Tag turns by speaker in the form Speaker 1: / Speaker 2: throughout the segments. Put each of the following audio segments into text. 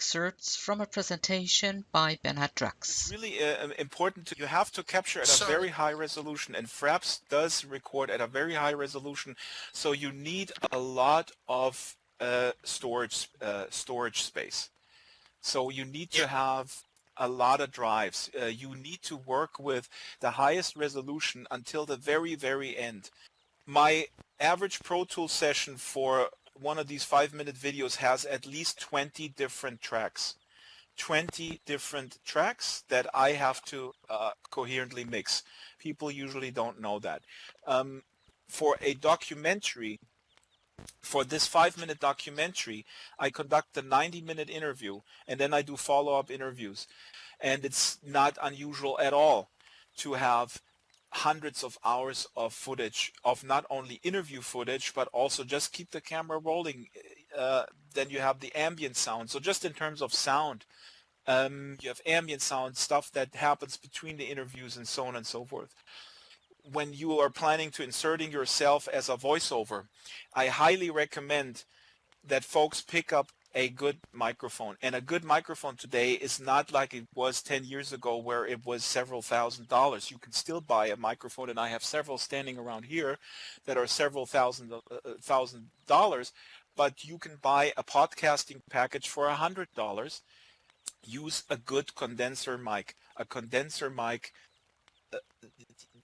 Speaker 1: excerpts from a presentation by Bernhard
Speaker 2: It's
Speaker 1: Drax.
Speaker 2: really important. You have to capture at a very high resolution, and Fraps does record at a very high resolution, so you need a lot of storage space. So you need to have a lot of drives. You need to work with the highest resolution until the very, very end. My average Pro Tools session for one of these 5-minute videos has at least 20 different tracks. 20 different tracks that I have to coherently mix. People usually don't know that. For a documentary, for this 5-minute documentary, I conduct a 90-minute interview, and then I do follow-up interviews. And it's not unusual at all to have hundreds of hours of footage, of not only interview footage, but also just keep the camera rolling. Then you have the ambient sound. So just in terms of sound, you have ambient sound, stuff that happens between the interviews, and so on and so forth. When you are planning to inserting yourself as a voiceover, I highly recommend that folks pick up a good microphone. And a good microphone today is not like it was 10 years ago where it was several $1,000s. You can still buy a microphone, and I have several standing around here that are several $1,000, but you can buy a podcasting package for $100. Use a good condenser mic. A condenser mic,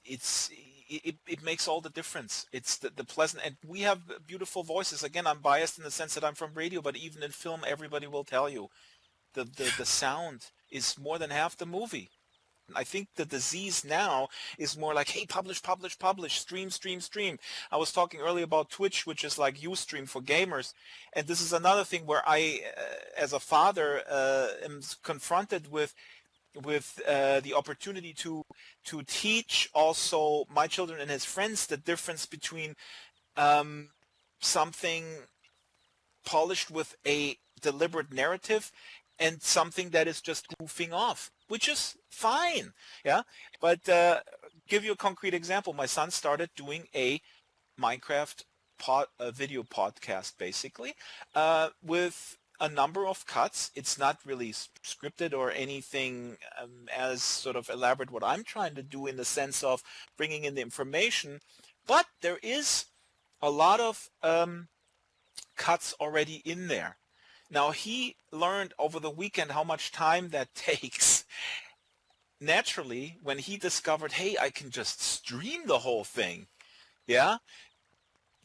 Speaker 2: it makes all the difference. It's the pleasant, and we have beautiful voices. Again, I'm biased in the sense that I'm from radio, but even in film, everybody will tell you the sound is more than half the movie. I think the disease now is more like, hey, publish, publish, publish, stream, stream, stream. I was talking earlier about Twitch, which is like Ustream for gamers. And this is another thing where I, as a father, am confronted with the opportunity to teach also my children and his friends the difference between something polished with a deliberate narrative and something that is just goofing off, which is fine, yeah. But give you a concrete example. My son started doing a Minecraft video podcast, basically, with a number of cuts. It's not really scripted or anything as sort of elaborate what I'm trying to do in the sense of bringing in the information, but there is a lot of cuts already in there. Now, he learned over the weekend how much time that takes. Naturally, when he discovered, hey, I can just stream the whole thing, yeah,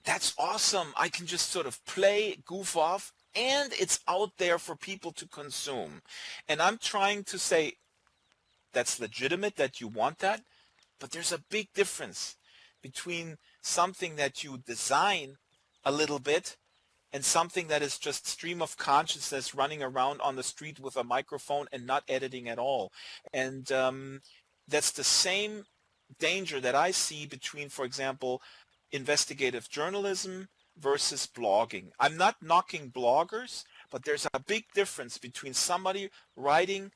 Speaker 2: that's awesome. I can just sort of play, goof off, and it's out there for people to consume. And I'm trying to say that's legitimate that you want that, but there's a big difference between something that you design a little bit and something that is just stream of consciousness running around on the street with a microphone and not editing at all. And that's the same danger that I see between, for example, investigative journalism versus blogging. I'm not knocking bloggers, but there's a big difference between somebody writing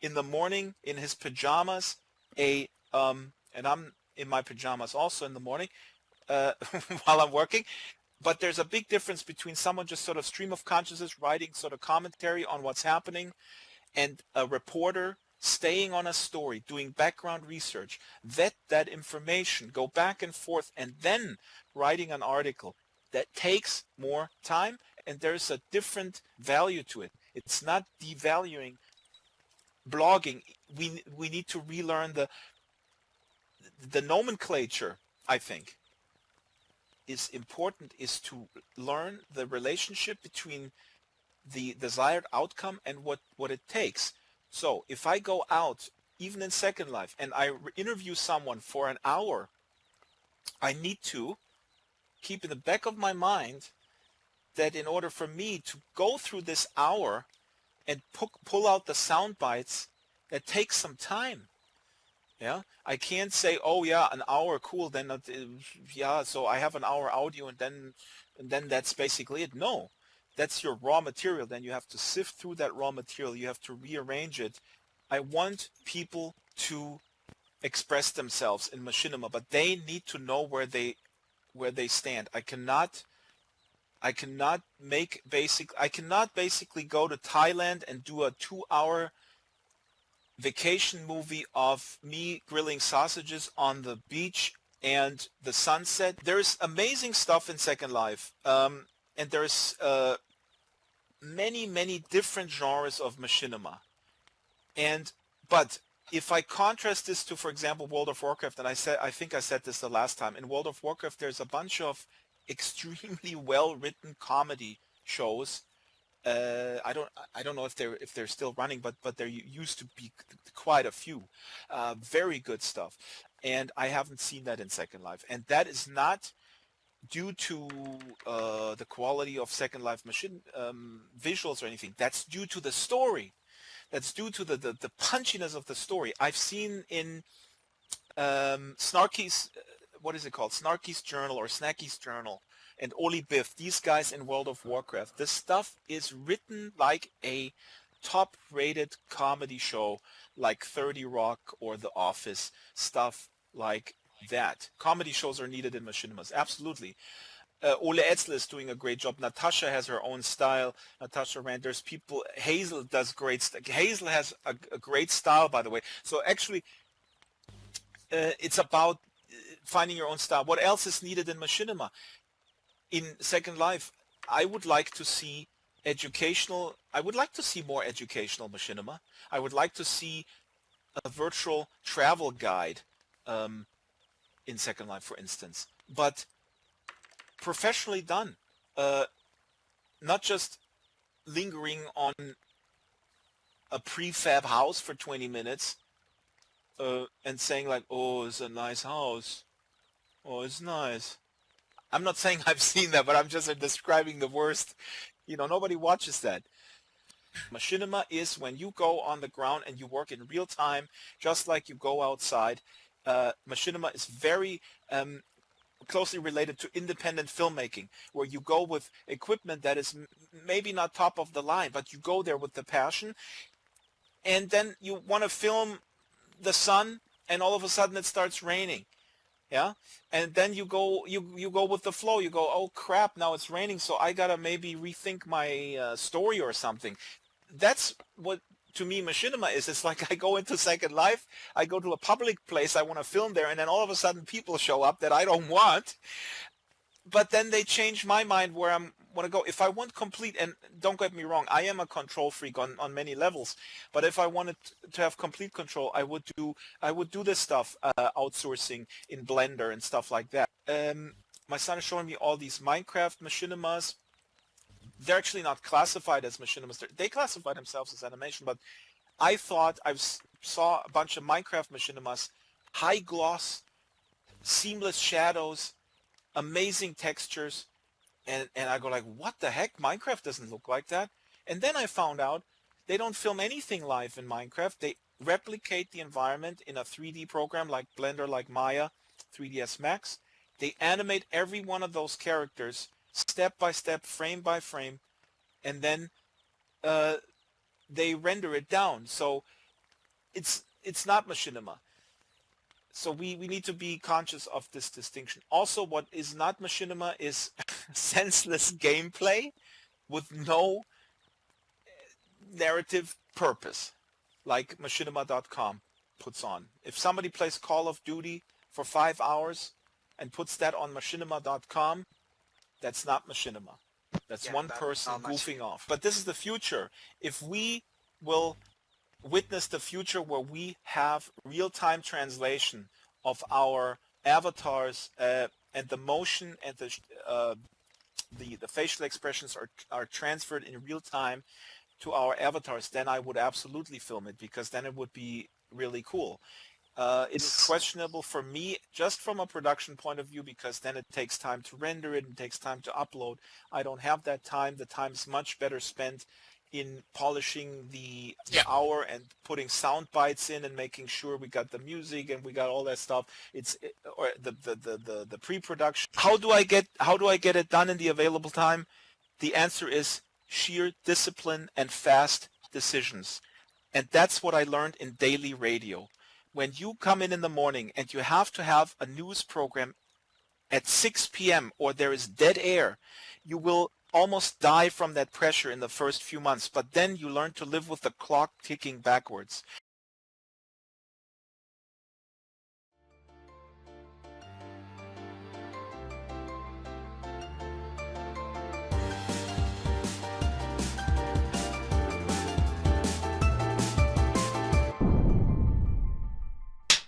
Speaker 2: in the morning in his pajamas, and I'm in my pajamas also in the morning while I'm working. But there's a big difference between someone just sort of stream of consciousness writing sort of commentary on what's happening and a reporter staying on a story, doing background research, vet that information, go back and forth, and then writing an article. That takes more time, and there's a different value to it. It's not devaluing blogging. We need to relearn the nomenclature, I think. Is important is to learn the relationship between the desired outcome and what it takes. So if I go out, even in Second Life, and I interview someone for an hour, I need to keep in the back of my mind that in order for me to go through this hour and pull out the sound bites, that takes some time. Yeah, I can't say, oh yeah, an hour, cool, then yeah, so I have an hour audio and then that's basically it. No, that's your raw material. Then you have to sift through that raw material. You have to rearrange it. I want people to express themselves in Machinima, but they need to know where they stand. I cannot I cannot basically go to Thailand and do a 2-hour vacation movie of me grilling sausages on the beach and the sunset. There's amazing stuff in Second Life, and there's many different genres of machinima. But if I contrast this to, for example, World of Warcraft, and I think I said this the last time, in World of Warcraft there's a bunch of extremely well-written comedy shows. I don't know if they're still running, but there used to be quite a few. Very good stuff, and I haven't seen that in Second Life, and that is not due to the quality of Second Life machine visuals or anything. That's due to the story. That's due to the punchiness of the story. I've seen in Snarky's, what is it called? Snarky's Journal or Snacky's Journal and Oli Biff, these guys in World of Warcraft. This stuff is written like a top-rated comedy show like 30 Rock or The Office, stuff like that. Comedy shows are needed in machinimas, absolutely. Ole Etzler is doing a great job. Natasha has her own style. Natasha Rand. There's people. Hazel does great. Hazel has a great style, by the way. So actually, it's about finding your own style. What else is needed in machinima? In Second Life, I would like to see educational. I would like to see more educational machinima. I would like to see a virtual travel guide in Second Life, for instance. But professionally done, not just lingering on a prefab house for 20 minutes and saying like, oh, it's a nice house, oh, it's nice. I'm not saying I've seen that, but I'm just describing the worst. Nobody watches that. Machinima is when you go on the ground and you work in real time, just like you go outside. Machinima is very closely related to independent filmmaking, where you go with equipment that is maybe not top of the line, but you go there with the passion, and then you want to film the sun, and all of a sudden it starts raining, yeah, and then you go with the flow. You go, oh crap, now it's raining, so I gotta maybe rethink my story or something. That's what, to me, machinima is. It's like I go into Second Life, I go to a public place, I want to film there, and then all of a sudden people show up that I don't want, but then they change my mind where I want to go. If I want complete, and don't get me wrong, I am a control freak on many levels, but if I wanted to have complete control, I would do this stuff, outsourcing in Blender and stuff like that. My son is showing me all these Minecraft machinimas. They're actually not classified as machinimas. They classify themselves as animation, but I thought I saw a bunch of Minecraft machinimas, high gloss, seamless shadows, amazing textures, and I go like, what the heck? Minecraft doesn't look like that. And then I found out they don't film anything live in Minecraft. They replicate the environment in a 3D program like Blender, like Maya, 3ds Max. They animate every one of those characters step by step, frame by frame, and then they render it down. So it's not machinima. So we need to be conscious of this distinction. Also, what is not machinima is senseless gameplay with no narrative purpose, like machinima.com puts on. If somebody plays Call of Duty for 5 hours and puts that on machinima.com, that's not machinima. That's one person goofing off. But this is the future. If we will witness the future where we have real-time translation of our avatars and the motion and the facial expressions are transferred in real time to our avatars, then I would absolutely film it, because then it would be really cool. It is questionable for me just from a production point of view, because then it takes time to render it and takes time to upload. I don't have that time. The time is much better spent in polishing the hour and putting sound bites in and making sure we got the music and we got all that stuff. Or the pre-production. How do I get it done in the available time? The answer is sheer discipline and fast decisions. And that's what I learned in daily radio. When you come in the morning and you have to have a news program at 6 p.m. or there is dead air, you will almost die from that pressure in the first few months, but then you learn to live with the clock ticking backwards.